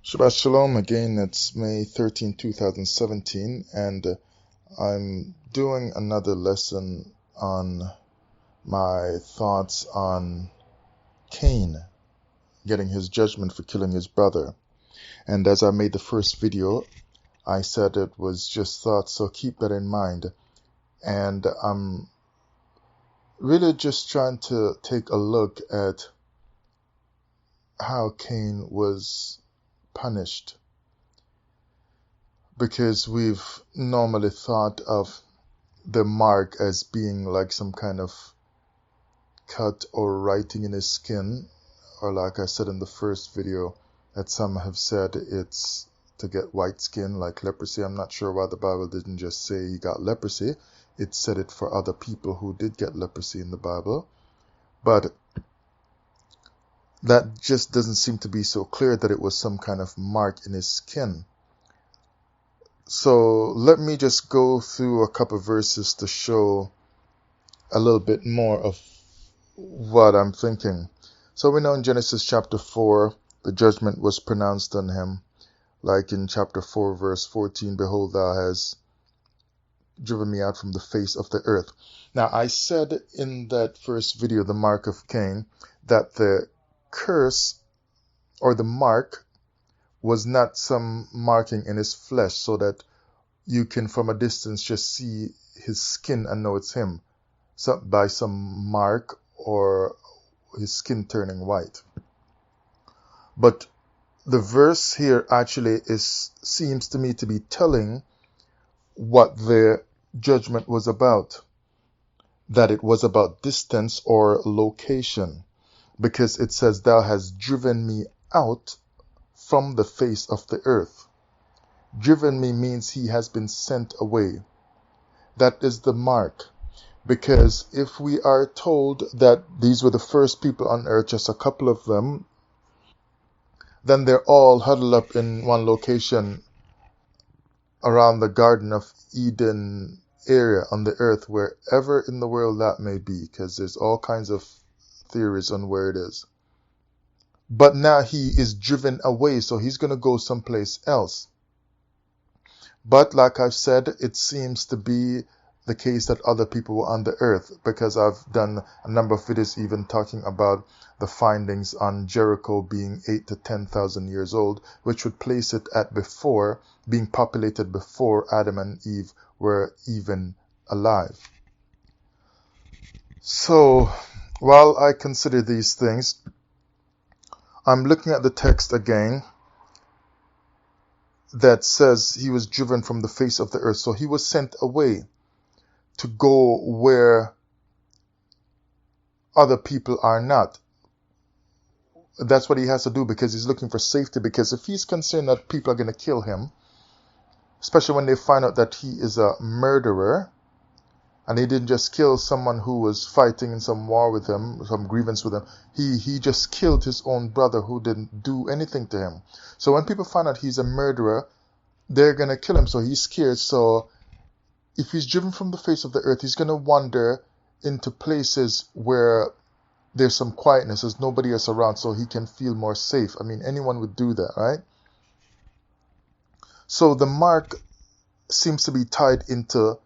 Shabbat Shalom again. It's May 13, 2017, and I'm doing another lesson on my thoughts on Cain getting his judgment for killing his brother. And as I made the first video, I said it was just thoughts, so keep that in mind. And I'm really just trying to take a look at how Cain was punished, because we've normally thought of the mark as being like some kind of cut or writing in his skin, or like I said in the first video, that some have said it's to get white skin, like leprosy. I'm not sure why the Bible didn't just say he got leprosy. It said it for other people who did get leprosy in the Bible. But that just doesn't seem to be so clear that it was some kind of mark in his skin. So let me just go through a couple of verses to show a little bit more of what I'm thinking. So we know in Genesis chapter 4, the judgment was pronounced on him. Like in chapter 4, verse 14, behold, thou hast driven me out from the face of the earth. Now, I said in that first video, the mark of Cain, that the curse or the mark was not some marking in his flesh so that you can from a distance just see his skin and know it's him, so by some mark or his skin turning white. But the verse here actually seems to me to be telling what the judgment was about, that it was about distance or location, because it says, thou hast driven me out from the face of the earth. Driven me means he has been sent away. That is the mark. Because if we are told that these were the first people on earth, just a couple of them, then they're all huddled up in one location around the Garden of Eden area on the earth, wherever in the world that may be, because there's all kinds of theories on where it is. But now he is driven away, so he's going to go someplace else. But like I've said, it seems to be the case that other people were on the earth, because I've done a number of videos even talking about the findings on Jericho being 8,000 to 10,000 years old, which would place it at before being populated, before Adam and Eve were even alive. So while I consider these things, I'm looking at the text again that says he was driven from the face of the earth. So he was sent away to go where other people are not. That's what he has to do, because he's looking for safety. Because if he's concerned that people are going to kill him, especially when they find out that he is a murderer, and he didn't just kill someone who was fighting in some war with him, some grievance with him. He just killed his own brother who didn't do anything to him. So when people find out he's a murderer, they're going to kill him. So he's scared. So if he's driven from the face of the earth, he's going to wander into places where there's some quietness, there's nobody else around, so he can feel more safe. I mean, anyone would do that, right? So the mark seems to be tied into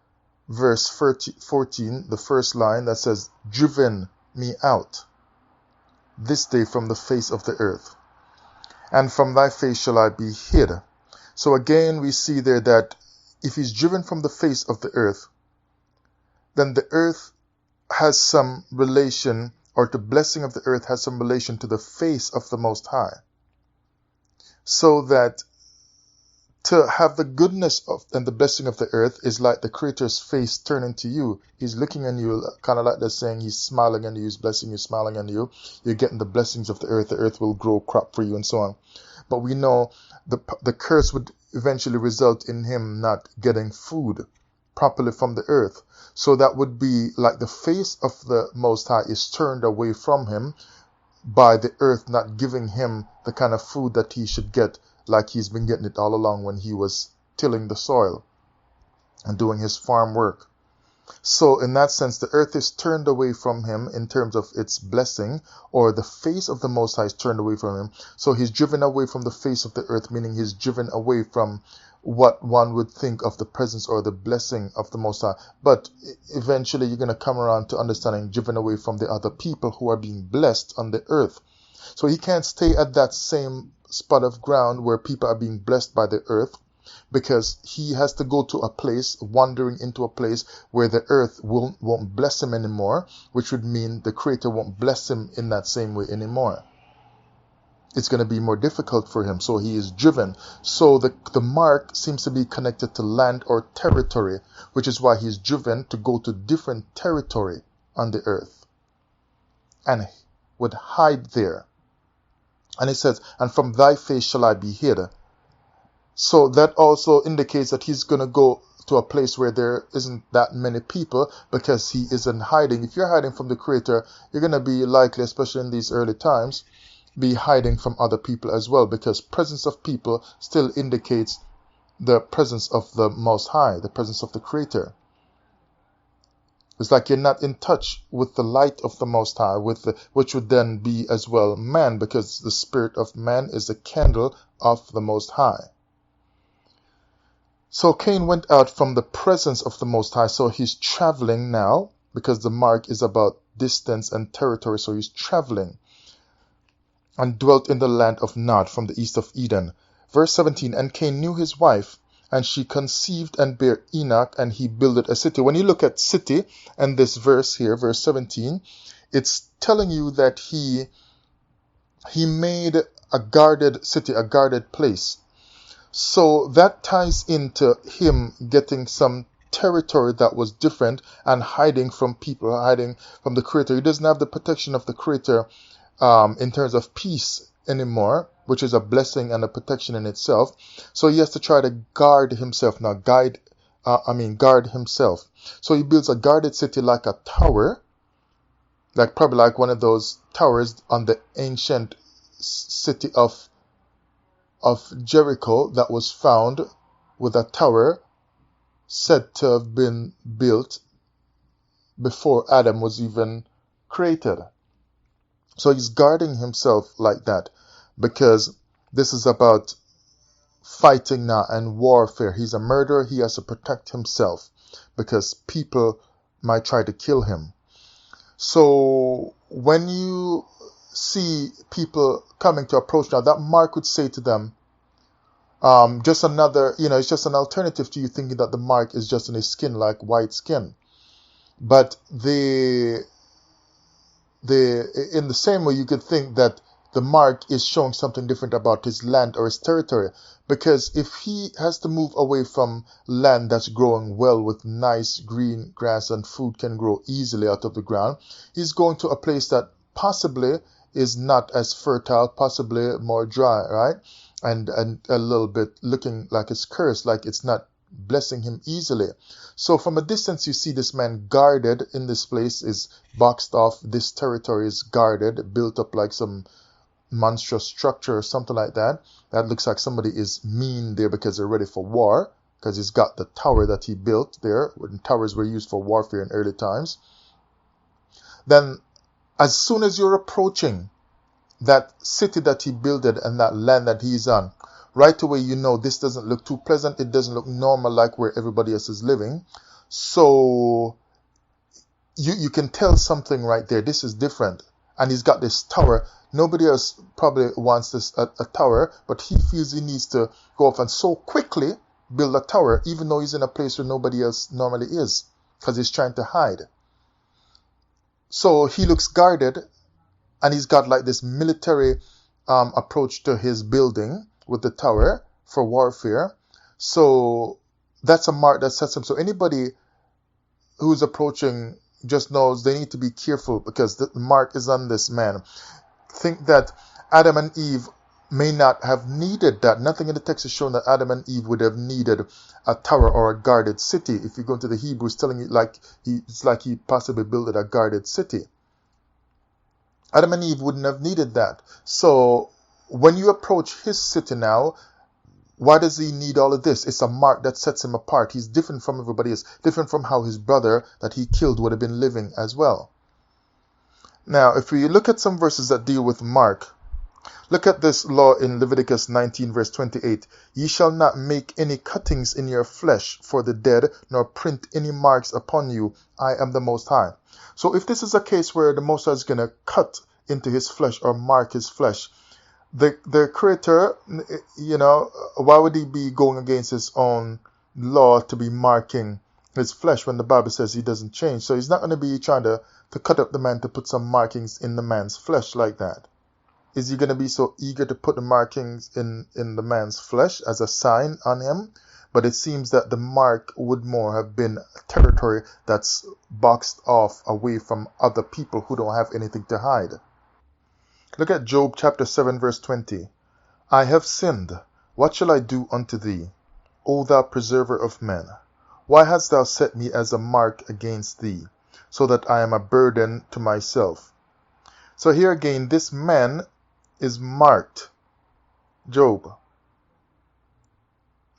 verse 14, the first line that says, driven me out this day from the face of the earth, and from thy face shall I be hid. So again, we see there that if he's driven from the face of the earth, then the earth has some relation, or the blessing of the earth has some relation to the face of the Most High. So that to have the goodness of and the blessing of the earth is like the Creator's face turning to you. He's looking on you, kind of like they're saying he's smiling on you, he's blessing you, smiling on you. You're getting the blessings of the earth will grow crop for you and so on. But we know the curse would eventually result in him not getting food properly from the earth. So that would be like the face of the Most High is turned away from him by the earth not giving him the kind of food that he should get, like he's been getting it all along when he was tilling the soil and doing his farm work. So in that sense, the earth is turned away from him in terms of its blessing, or the face of the Most High is turned away from him. So he's driven away from the face of the earth, meaning he's driven away from what one would think of the presence or the blessing of the Most High. But eventually you're going to come around to understanding driven away from the other people who are being blessed on the earth. So he can't stay at that same spot of ground where people are being blessed by the earth, because he has to go to a place, wandering into a place where the earth won't bless him anymore, which would mean the Creator won't bless him in that same way anymore. It's going to be more difficult for him, so he is driven. So the mark seems to be connected to land or territory, which is why he's driven to go to different territory on the earth and would hide there. And it says, and from thy face shall I be hid. So that also indicates that he's going to go to a place where there isn't that many people, because he isn't hiding. If you're hiding from the Creator, you're going to be likely, especially in these early times, be hiding from other people as well, because presence of people still indicates the presence of the Most High, the presence of the Creator. It's like you're not in touch with the light of the Most High, which would then be as well man, because the spirit of man is the candle of the Most High. So Cain went out from the presence of the Most High. So he's traveling now, because the mark is about distance and territory. So he's traveling, and dwelt in the land of Nod, from the east of Eden. Verse 17, and Cain knew his wife, and she conceived and bare Enoch, and he builded a city. When you look at city and this verse here, verse 17, it's telling you that he made a guarded city, a guarded place. So that ties into him getting some territory that was different and hiding from people, hiding from the Creator. He doesn't have the protection of the Creator in terms of peace anymore, which is a blessing and a protection in itself. So he has to try to guard himself now, guard himself. So he builds a guarded city like a tower, probably like one of those towers on the ancient city of Jericho that was found, with a tower said to have been built before Adam was even created. So he's guarding himself like that, because this is about fighting now and warfare. He's a murderer. He has to protect himself because people might try to kill him. So when you see people coming to approach now, that mark would say to them, just another, it's just an alternative to you thinking that the mark is just in his skin, like white skin. But in the same way, you could think that the mark is showing something different about his land or his territory. Because if he has to move away from land that's growing well with nice green grass and food can grow easily out of the ground, he's going to a place that possibly is not as fertile, possibly more dry, right? And a little bit looking like it's cursed, like it's not blessing him easily. So from a distance, you see this man guarded in this place, is boxed off. This territory is guarded, built up like some monstrous structure or something like that. That looks like somebody is mean there because they're ready for war, because he's got the tower that he built there. When towers were used for warfare in early times. Then as soon as you're approaching that city that he builded and that land that he's on, right away you know this doesn't look too pleasant. It doesn't look normal like where everybody else is living. So you can tell something right there. This is different. And he's got this tower. Nobody else probably wants this a tower, but he feels he needs to go off and so quickly build a tower, even though he's in a place where nobody else normally is, because he's trying to hide. So he looks guarded, and he's got like this military approach to his building with the tower for warfare. So that's a mark that sets him. So anybody who's approaching just knows they need to be careful, because the mark is on this man. Think that Adam and Eve may not have needed that. Nothing in the text is showing that Adam and Eve would have needed a tower or a guarded city. If you go into the Hebrew, it's telling you it's like he possibly built a guarded city. Adam and Eve wouldn't have needed that. So when you approach his city now, Why does he need all of this? It's a mark that sets him apart. He's different from everybody else, different from how his brother that he killed would have been living as well. Now, if we look at some verses that deal with mark, look at this law in Leviticus 19 verse 28. Ye shall not make any cuttings in your flesh for the dead, nor print any marks upon you. I am the Most High. So if this is a case where the Most High is going to cut into his flesh or mark his flesh, the Creator, why would he be going against his own law to be marking his flesh when the Bible says he doesn't change? So he's not going to be trying to cut up the man to put some markings in the man's flesh like that. Is he going to be so eager to put the markings in the man's flesh as a sign on him? But it seems that the mark would more have been a territory that's boxed off away from other people who don't have anything to hide. Look at Job chapter 7 verse 20. I have sinned. What shall I do unto thee, O thou preserver of men? Why hast thou set me as a mark against thee, so that I am a burden to myself? So here again, this man is marked, Job,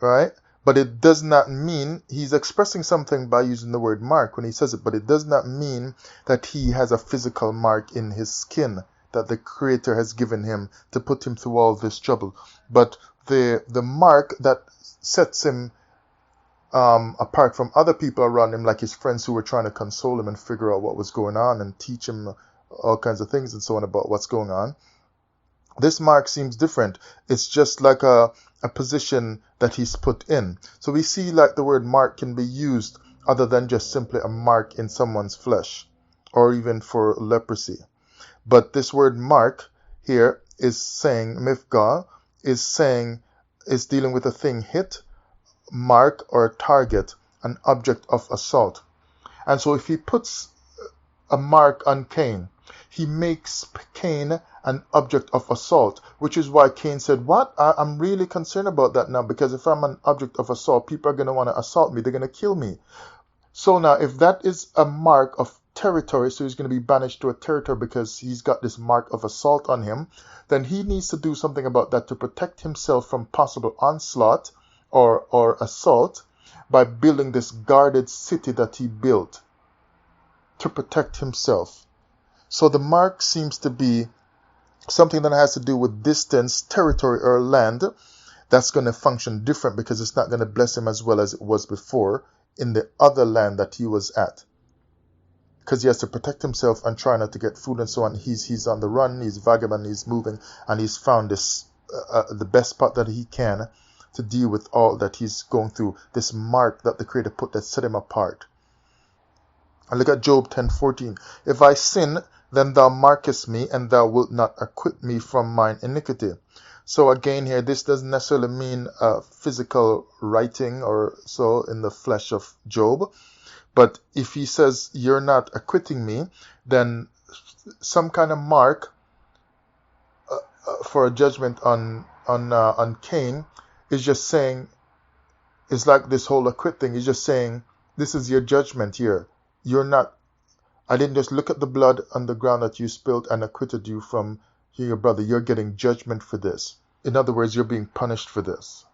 right? But it does not mean, he's expressing something by using the word mark when he says it, but it does not mean that he has a physical mark in his skin that the Creator has given him to put him through all this trouble. But the mark that sets him apart from other people around him, like his friends who were trying to console him and figure out what was going on and teach him all kinds of things and so on about what's going on. This mark seems different. It's just like a position that he's put in. So we see like the word mark can be used other than just simply a mark in someone's flesh or even for leprosy. But this word mark here is saying, mifgah, is dealing with a thing hit, mark or target, an object of assault. And so if he puts a mark on Cain, he makes Cain an object of assault, which is why Cain said, what? I'm really concerned about that now, because if I'm an object of assault, people are going to want to assault me. They're going to kill me. So now if that is a mark of territory, so he's going to be banished to a territory because he's got this mark of assault on him, then he needs to do something about that to protect himself from possible onslaught or assault by building this guarded city that he built to protect himself. So the mark seems to be something that has to do with distance, territory, or land that's going to function different because it's not going to bless him as well as it was before in the other land that he was at. Because he has to protect himself and try not to get food and so on. He's on the run, he's vagabond, he's moving, and he's found this the best spot that he can to deal with all that he's going through. This mark that the Creator put that set him apart. And look at Job 10:14. If I sin, then thou markest me, and thou wilt not acquit me from mine iniquity. So again here, this doesn't necessarily mean physical writing or so in the flesh of Job. But if he says, you're not acquitting me, then some kind of mark for a judgment on Cain is just saying, it's like this whole acquit thing. He's just saying, this is your judgment here. You're not, I didn't just look at the blood on the ground that you spilled and acquitted you from your brother. You're getting judgment for this. In other words, you're being punished for this.